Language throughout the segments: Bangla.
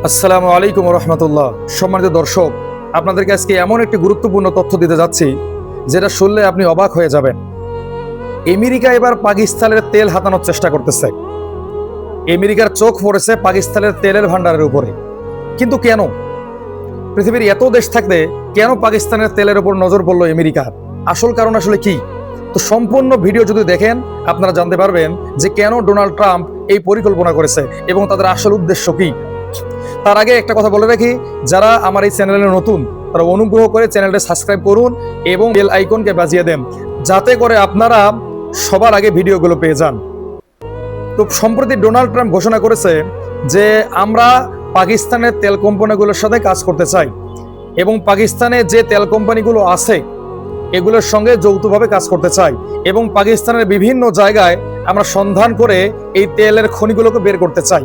আসসালামু আলাইকুম রহমতুল্লাহ। সম্মানিত দর্শক, আপনাদেরকে আজকে এমন একটি গুরুত্বপূর্ণ তথ্য দিতে যাচ্ছি যেটা শুনলে আপনি অবাক হয়ে যাবেন। আমেরিকা এবার পাকিস্তানের তেল হাতানোর চেষ্টা করতেছে। আমেরিকার চোখ পড়েছে পাকিস্তানের তেলের ভান্ডারের উপরে। কিন্তু কেন? পৃথিবীর এত দেশ থাকতে কেন পাকিস্তানের তেলের উপর নজর পড়লো আমেরিকার? আসল কারণ আসলে কি? তো সম্পূর্ণ ভিডিও যদি দেখেন আপনারা জানতে পারবেন যে কেন ডোনাল্ড ট্রাম্প এই পরিকল্পনা করেছে এবং তাদের আসল উদ্দেশ্য কি। তার আগে একটা কথা বলে রাখি, যারা আমার এই চ্যানেলে নতুন তারা অনুগ্রহ করে চ্যানেলটা সাবস্ক্রাইব করুন এবং বেল আইকনকে বাজিয়ে দেন, যাতে করে আপনারা সবার আগে ভিডিওগুলো পেয়ে যান। তো সম্প্রতি ডোনাল্ড ট্রাম্প ঘোষণা করেছে যে আমরা পাকিস্তানের তেল কোম্পানিগুলোর সাথে কাজ করতে চাই এবং পাকিস্তানে যে তেল কোম্পানিগুলো আছে এগুলোর সঙ্গে যৌথভাবে কাজ করতে চাই এবং পাকিস্তানের বিভিন্ন জায়গায় আমরা সন্ধান করে এই তেলের খনিগুলোকে বের করতে চাই।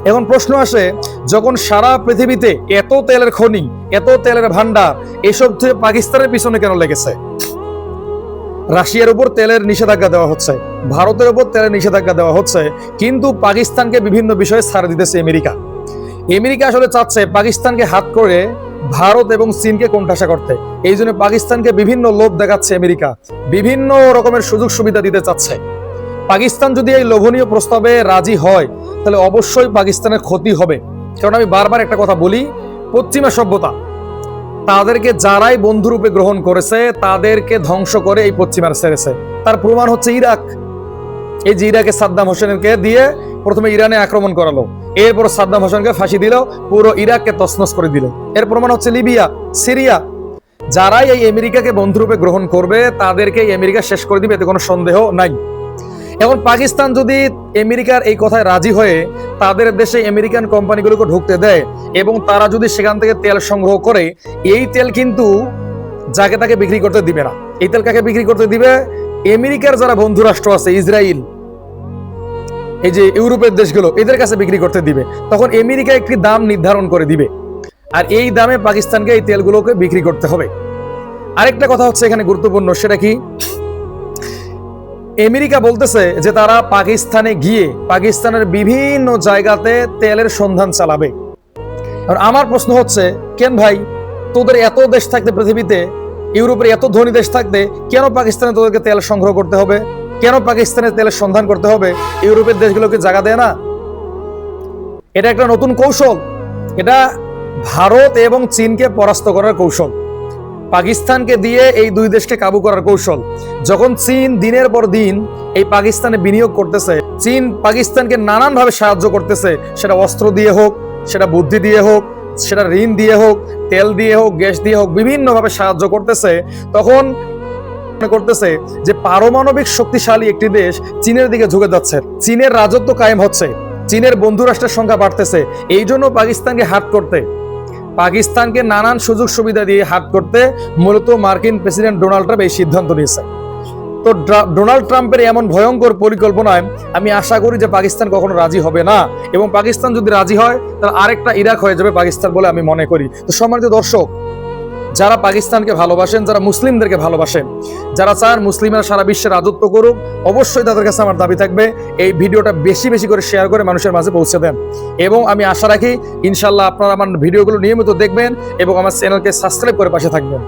এখন প্রশ্ন আসে, যখন সারা পৃথিবীতে এত তেলের খনি, এত তেলের ভান্ডার, এসব থেকে পাকিস্তানের পিছনে কেন লেগেছে? রাশিয়ার উপর তেলের নিষেধাজ্ঞা দেওয়া হচ্ছে, ভারতের উপর তেলের নিষেধাজ্ঞা দেওয়া হচ্ছে, কিন্তু পাকিস্তানকে বিভিন্ন বিষয়ে ছাড় দিতেছে আমেরিকা। আমেরিকা আসলে চাচ্ছে পাকিস্তানকে হাত করে ভারত এবং চীনকে কোণঠাসা করতে। এই জন্য পাকিস্তানকে বিভিন্ন লোভ দেখাচ্ছে আমেরিকা, বিভিন্ন রকমের সুযোগ সুবিধা দিতে চাচ্ছে। পাকিস্তান যদি এই লোভনীয় প্রস্তাবে রাজি হয় তাহলে অবশ্যই পাকিস্তানের ক্ষতি হবে। কারণ আমি বারবার একটা কথা বলি, পশ্চিমা সভ্যতা তাদেরকে যারাই বন্ধুরূপে গ্রহণ করেছে তাদেরকে ধ্বংস করে এই পশ্চিমারা ছেড়েছে। তার প্রমাণ হচ্ছে ইরাক। এই যে ইরাকে সাদ্দাম হোসেনকে দিয়ে প্রথমে ইরানে আক্রমণ করালো, এরপর সাদ্দাম হোসেনকে ফাঁসি দিল, পুরো ইরাককে তছনছ করে দিল। এর প্রমাণ হচ্ছে লিবিয়া, সিরিয়া। যারাই এই আমেরিকাকে বন্ধুরূপে গ্রহণ করবে তাদেরকে আমেরিকা শেষ করে দিবে, এতে কোনো সন্দেহ নাই। এখন পাকিস্তান যদি আমেরিকার এই কথায় রাজি হয়ে তাদের দেশে আমেরিকান কোম্পানিগুলোকে ঢুকতে দেয় এবং তারা যদি সেখান থেকে তেল সংগ্রহ করে, এই তেল কিন্তু যাকে তাকে বিক্রি করতে দিবে না। এই তেল কাকে বিক্রি করতে দিবে? আমেরিকার যারা বন্ধু রাষ্ট্র আছে, ইসরায়েল, এই যে ইউরোপের দেশগুলো, এদের কাছে বিক্রি করতে দিবে। তখন আমেরিকা একটি দাম নির্ধারণ করে দিবে আর এই দামে পাকিস্তানকে এই তেলগুলোকে বিক্রি করতে হবে। আরেকটা কথা হচ্ছে এখানে গুরুত্বপূর্ণ, সেটা কি? আমেরিকা বলতেছে যে তারা পাকিস্তানে গিয়ে পাকিস্তানের বিভিন্ন জায়গাতে তেলের সন্ধান চালাবে। আর আমার প্রশ্ন হচ্ছে, কেন ভাই, তোদের এত দেশ থাকতে পৃথিবীতে, ইউরোপের এত ধনী দেশ থাকতে কেন পাকিস্তানে তোদেরকে তেল সংগ্রহ করতে হবে? কেন পাকিস্তানের তেলের সন্ধান করতে হবে? ইউরোপের দেশগুলোকে জায়গা দেয় না? এটা একটা নতুন কৌশল। এটা ভারত এবং চীনকে পরাস্ত করার কৌশল, পাকিস্তানকে দিয়ে এই দুই দেশকে কাবু করার কৌশল। যখন চীন দিনের পর দিন এই পাকিস্তানে বিনিয়োগ করতেছে, চীন পাকিস্তানকে নানানভাবে সাহায্য করতেছে, সেটা অস্ত্র দিয়ে হোক, সেটা বুদ্ধি দিয়ে হোক, সেটা ঋণ দিয়ে হোক, তেল দিয়ে হোক, গ্যাস দিয়ে হোক, বিভিন্নভাবে সাহায্য করতেছে, তখন করতেছে যে পারমাণবিক শক্তিশালী একটি দেশ চীনের দিকে ঝুঁকে যাচ্ছে, চীনের রাজত্ব কায়েম হচ্ছে, চীনের বন্ধু রাষ্ট্রের সংখ্যা বাড়তেছে। এই জন্য পাকিস্তানকে হাত করতে, পাকিস্তানকে নানান সুযোগ সুবিধা দিয়ে হাত করতে মূলত মার্কিন প্রেসিডেন্ট ডোনাল্ড ট্রাম্প এই সিদ্ধান্ত নিয়েছে। তো ডোনাল্ড ট্রাম্পের এমন ভয়ঙ্কর পরিকল্পনায় আমি আশা করি যে পাকিস্তান কখনো রাজি হবে না, এবং পাকিস্তান যদি রাজি হয় তাহলে আরেকটা ইরাক হয়ে যাবে পাকিস্তান বলে আমি মনে করি। তো সম্মানিত দর্শক, যারা পাকিস্তানকে ভালোবাসেন, যারা মুসলিমদেরকে ভালোবাসেন, যারা চান মুসলিমরা সারা বিশ্বে রাজত্ব করুক, অবশ্যই তাদের কাছে আমার দাবি থাকবে এই ভিডিওটা বেশি বেশি করে শেয়ার করে মানুষের মাঝে পৌঁছে দেন। এবং আমি আশা রাখি ইনশাল্লাহ আপনারা আমার ভিডিওগুলো নিয়মিত দেখবেন এবং আমার চ্যানেলকে সাবস্ক্রাইব করে পাশে থাকবেন।